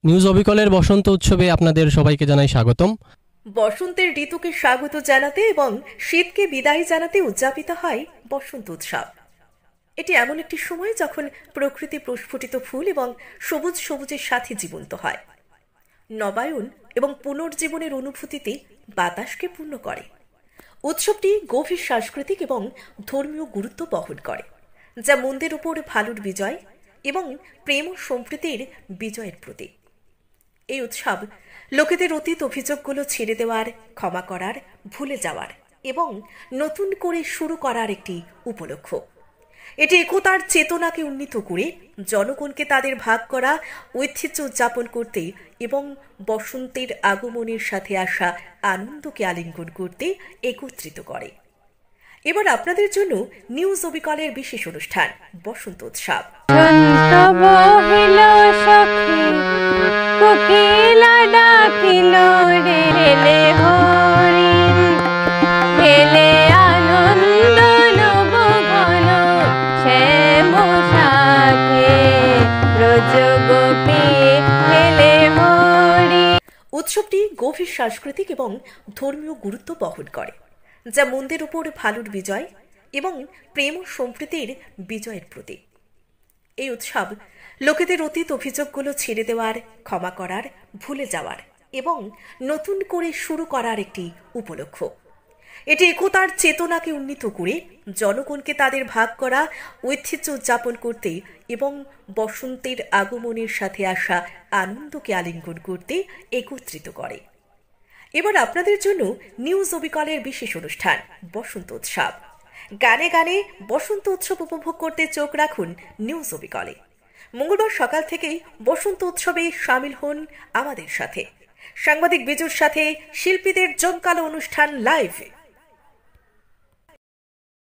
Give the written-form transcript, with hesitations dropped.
News অবিকলের বসন্ত উৎসবে আপনাদের সবাইকে জানাই স্বাগতম। বসন্তের ঋতুকে স্বাগত জানাতে এবং শীতকে বিদায় জানাতে উদযাপিত হয় বসন্ত উৎসব। এটি এমন একটি সময় যখন প্রকৃতি প্রস্ফুটিত ফুল এবং সবুজ সবুজের সাথে জীবন্ত হয়। নবায়ন এবং পুনর্জীবনের অনুভূতিতে বাতাসকে পূর্ণ করে। উৎসবটি গভীর সাংস্কৃতিক এবং ধর্মীয় গুরুত্ব বহন করে, যা মন্দের উপর ভালোর বিজয় এবং প্রেম ও সম্প্রীতির বিজয়ের প্রতীক। এই উৎসব লোকেদের অতীত অভিযোগগুলো ছেড়ে দেওয়ার, ক্ষমা করার, ভুলে যাওয়ার এবং নতুন করে শুরু করার একটি উপলক্ষ। এটি একতার চেতনাকে উন্নীত করে জনগণকে তাদের ভাগ করা ঐতিহ্য উদযাপন করতে এবং বসন্তের আগমনের সাথে আসা আনন্দকে আলিঙ্গন করতে একত্রিত করে। এবার আপনাদের জন্য নিউজ অবিকলের বিশেষ অনুষ্ঠান বসন্ত উৎসব। উৎসবটি গভীর সাংস্কৃতিক এবং ধর্মীয় গুরুত্ব বহন করে, যা মন্দের উপর ভালোর বিজয় এবং প্রেম ও সম্প্রীতির বিজয়ের প্রতীক। এই উৎসব লোকেদের অতীত অভিযোগগুলো ছেড়ে দেওয়ার, ক্ষমা করার, ভুলে যাওয়ার এবং নতুন করে শুরু করার একটি উপলক্ষ। এটি একতার চেতনাকে উন্নীত করে জনগণকে তাদের ভাগ করা ঐতিহ্য উদযাপন করতে এবং বসন্তের আগমনের সাথে আসা আনন্দকে আলিঙ্গন করতে একত্রিত করে। এবার আপনাদের জন্য নিউজ অবিকলের বিশেষ অনুষ্ঠান বসন্ত উৎসব। গানে গানে বসন্ত উৎসব উপভোগ করতে চোখ রাখুন নিউজ অবিকলে। মঙ্গলবার সকাল থেকেই বসন্ত উৎসবে সামিল হন আমাদের সাথে। সাংবাদিক বিজুর সাথে শিল্পীদের জমকালো অনুষ্ঠান লাইভ।